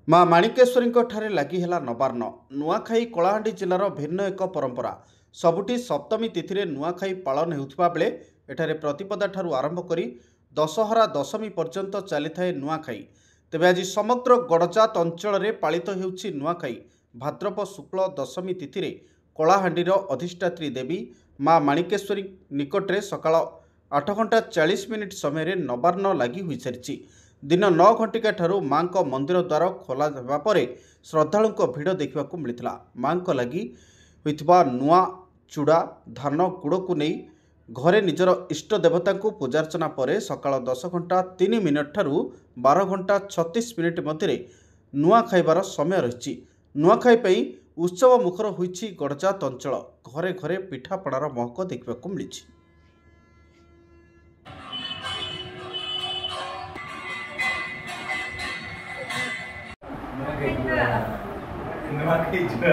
माँ माणिकेश्वरी ठारे लगी है नवान्न नुआखाई कलाहांडी जिलार भिन्न एक परंपरा सबुठी सप्तमी तिथि नुआखाई पालन होउथिबा बेले एठारे प्रतिपदा ठारू आरंभ करी दशहरा दशमी पर्यंत चली थाए नुआखाई। तेबे आज समग्र गड़जात अंचल में पालित होउछि नुआखाई। भाद्रप शुक्ल दशमी तिथि कलाहांडीर अधिष्ठात्री देवी माँ माणिकेश्वरी निकटरे सकाळ 8:40 समय नवान्न लगी हुई सारी। दिन 9 घंटिका ठारू माँ मंदिर द्वार खोला हेबा परे श्रद्धालुओं भिड़ देखा मिलता। माँ लगी होइथिबा नुआ चूड़ा धान गुड़ को नहीं घरे निजर इष्ट देवता को पूजार्चना पर सकाळ 10:03 ठारू 12:36 मध्य नुआ खाइबार समय रही। नुआखाई पई उत्सव मुखर होइछि गड़जात अंचल। घरे घरे पिठापणार महक देखा मिली। Nuakai juga.